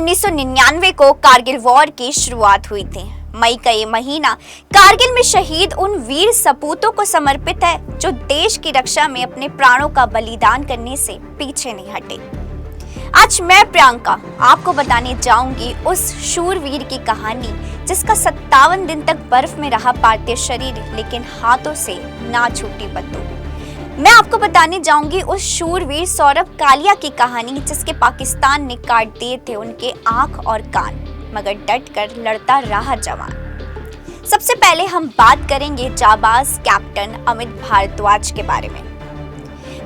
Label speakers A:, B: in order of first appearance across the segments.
A: 1999 को कारगिल वॉर की शुरुआत हुई थी। मई का ये महीना कारगिल में शहीद उन वीर सपूतों को समर्पित है जो देश की रक्षा में अपने प्राणों का बलिदान करने से पीछे नहीं हटे। आज मैं प्रियंका आपको बताने जाऊंगी उस शूरवीर की कहानी जिसका 57 दिन तक बर्फ में रहा पार्थिव शरीर लेकिन हाथों से ना छूटी बंदूक। मैं आपको बताने जाऊंगी उस शूरवीर सौरभ कालिया की कहानी जिसके पाकिस्तान ने काट दिए थे उनके आंख और कान, मगर डट कर लड़ता रहा जवान। सबसे पहले हम बात करेंगे जाबाज कैप्टन अमित भारद्वाज के बारे में।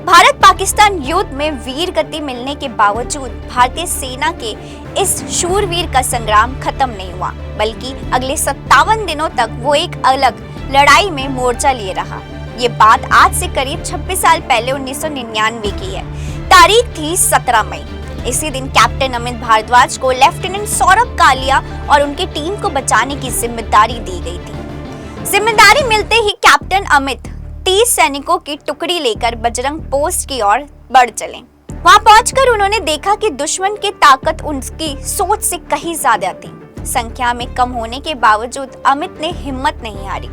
A: भारत पाकिस्तान युद्ध में वीर गति मिलने के बावजूद भारतीय सेना के इस शूरवीर का संग्राम खत्म नहीं हुआ, बल्कि अगले 57 दिनों तक वो एक अलग लड़ाई में मोर्चा लिए रहा। ये बात आज से करीब 26 साल पहले 1999 की है। तारीख थी 17 मई। इसी दिन कैप्टन अमित भारद्वाज को लेफ्टिनेंट सौरभ कालिया और उनकी टीम को बचाने की जिम्मेदारी दी गई थी। जिम्मेदारी मिलते ही कैप्टन अमित 30 सैनिकों की टुकड़ी लेकर बजरंग पोस्ट की ओर बढ़ चले। वहां पहुंचकर उन्होंने देखा कि दुश्मन की ताकत उनकी सोच से कहीं ज्यादा थी। संख्या में कम होने के बावजूद अमित ने हिम्मत नहीं हारी।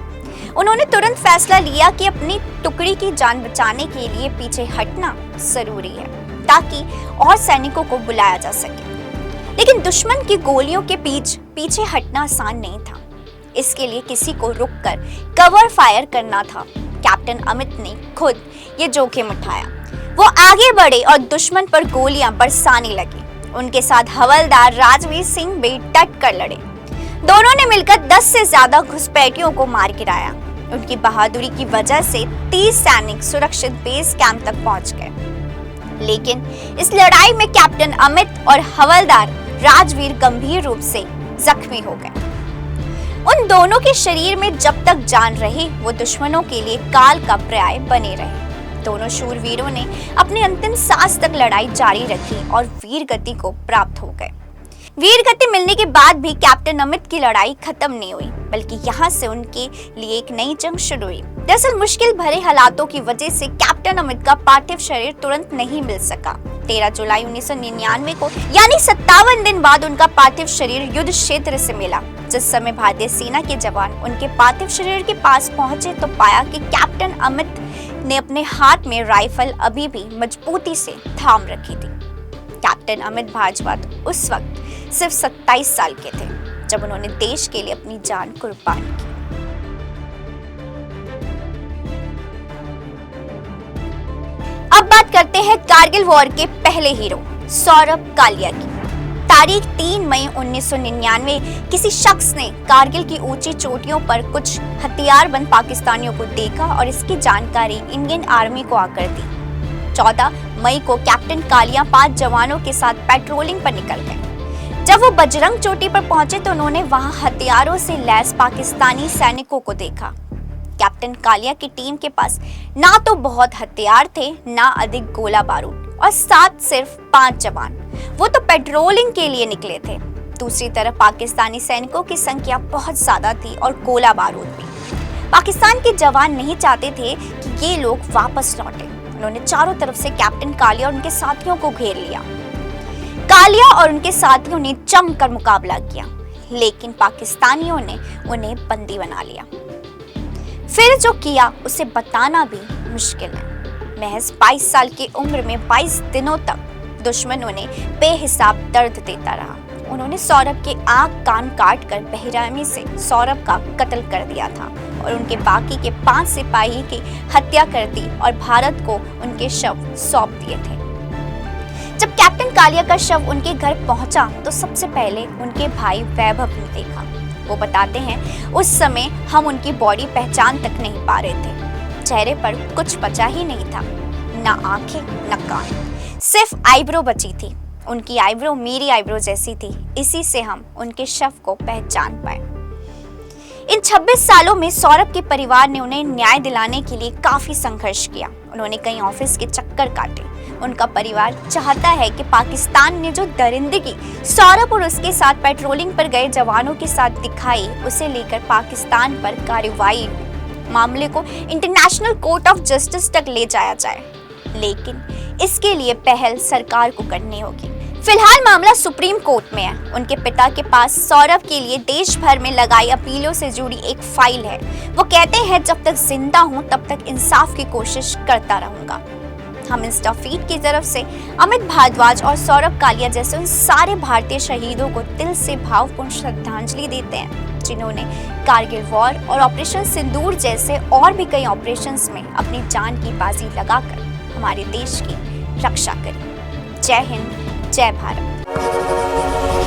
A: उन्होंने तुरंत फैसला लिया कि अपनी टुकड़ी की जान बचाने के लिए पीछे हटना जरूरी है ताकि और सैनिकों को बुलाया जा सके। लेकिन दुश्मन की गोलियों के पीछे हटना आसान नहीं था। इसके लिए किसी को रुककर कवर फायर करना था। कैप्टन अमित ने खुद ये जोखिम उठाया। वो आगे बढ़े और दुश्मन पर गोलियां बरसाने लगे। उनके साथ हवलदार राजवीर सिंह भी डट कर लड़े। दोनों ने मिलकर 10 से ज्यादा घुसपैठियों को मार गिराया। उनकी बहादुरी की वजह से 30 सैनिक सुरक्षित बेस कैंप तक पहुंच गए। लेकिन इस लड़ाई में कैप्टन अमित और हवलदार राजवीर गंभीर रूप से जख्मी हो गए। उन दोनों के शरीर में जब तक जान रही वो दुश्मनों के लिए काल का पर्याय बने रहे। दोनों शूरवीरों ने अपनी अंतिम सांस तक लड़ाई जारी रखी और वीर गति को प्राप्त हो गए। वीर गति मिलने के बाद भी कैप्टन अमित की लड़ाई खत्म नहीं हुई, बल्कि यहाँ से उनके लिए एक नई जंग शुरू हुई। दरअसल मुश्किल भरे हालातों की वजह से कैप्टन अमित का पार्थिव शरीर तुरंत नहीं मिल सका। 13 जुलाई 1999 को यानी 57 दिन बाद उनका पार्थिव शरीर युद्ध क्षेत्र से मिला। जिस समय भारतीय सेना के जवान उनके पार्थिव शरीर के पास पहुंचे तो पाया कि कैप्टन अमित ने अपने हाथ में राइफल अभी भी मजबूती से थाम रखी थी। कैप्टन अमित भारद्वाज उस वक्त सिर्फ 27 साल के थे जब उन्होंने देश के लिए अपनी जान कुर्बान की। अब बात करते हैं कारगिल वॉर के पहले हीरो सौरभ कालिया की। तारीख 3 मई 1999 किसी शख्स ने कारगिल की ऊंची चोटियों पर कुछ हथियारबंद पाकिस्तानियों को देखा और इसकी जानकारी इंडियन आर्मी को आकर दी। 14 मई को कैप्टन कालिया 5 जवानों के साथ पेट्रोलिंग पर निकल गए। जब वो बजरंग चोटी पर पहुंचे तो उन्होंने वहां हथियारों से लैस पाकिस्तानी सैनिकों को देखा। कैप्टन कालिया की टीम के पास ना तो बहुत हथियार थे, ना अधिक गोला बारूद और साथ सिर्फ 5 जवान। वो तो पेट्रोलिंग के लिए निकले थे। दूसरी तरफ पाकिस्तानी सैनिकों की संख्या बहुत ज्यादा थी और गोला बारूद भी। पाकिस्तान के जवान नहीं चाहते थे कि ये लोग वापस लौटे। उन्होंने चारों तरफ से कैप्टन कालिया और उनके साथियों को घेर लिया। कालिया और उनके साथियों ने जमकर मुकाबला किया, लेकिन पाकिस्तानियों ने उन्हें बंदी बना लिया। फिर जो किया उसे बताना भी मुश्किल है। महज 22 साल की उम्र में 22 दिनों तक दुश्मन उन्हें बेहिसाब दर्द देता रहा। उन्होंने सौरभ के आंख कान काट कर बेरहमी से सौरभ का कत्ल कर दिया था और उनके बाकी के 5 सिपाही की हत्या कर दी और भारत को उनके शव सौंप दिए थे। जब कैप्टन कालिया का शव उनके घर पहुंचा तो सबसे पहले उनके भाई वैभव ने देखा। वो बताते हैं उस समय हम उनकी बॉडी पहचान तक नहीं पा रहे थे। चेहरे पर कुछ बचा ही नहीं था, ना आंखें न कान, सिर्फ आईब्रो बची थी। उनकी आईब्रो मेरी आईब्रो जैसी थी, इसी से हम उनके शव को पहचान पाए। इन 26 सालों में सौरभ के परिवार ने उन्हें न्याय दिलाने के लिए काफी संघर्ष किया। उन्होंने कई ऑफिस के चक्कर काटे। उनका परिवार चाहता है कि पाकिस्तान ने जो दरिंदगी सौरभ और उसके साथ पेट्रोलिंग पर गए जवानों के साथ दिखाई, उसे लेकर पाकिस्तान पर कार्रवाई, मामले को इंटरनेशनल कोर्ट ऑफ जस्टिस तक ले जाया जाए। लेकिन इसके लिए पहल सरकार को करनी होगी। फिलहाल मामला सुप्रीम कोर्ट में है। उनके पिता के पास सौरभ के लिए देश भर में लगाई अपीलों से जुड़ी एक फाइल है। वो कहते हैं, जब तक जिंदा हूं तब तक इंसाफ की कोशिश करता रहूंगा। हम इंस्टा फीड की तरफ से अमित भारद्वाज और सौरभ कालिया जैसे उन सारे भारतीय शहीदों को दिल से भावपूर्ण श्रद्धांजलि देते हैं, जिन्होंने कारगिल वॉर और ऑपरेशन सिंदूर जैसे और भी कई ऑपरेशंस में अपनी जान की बाजी लगाकर हमारे देश की रक्षा करी। जय हिंद, जय भारत।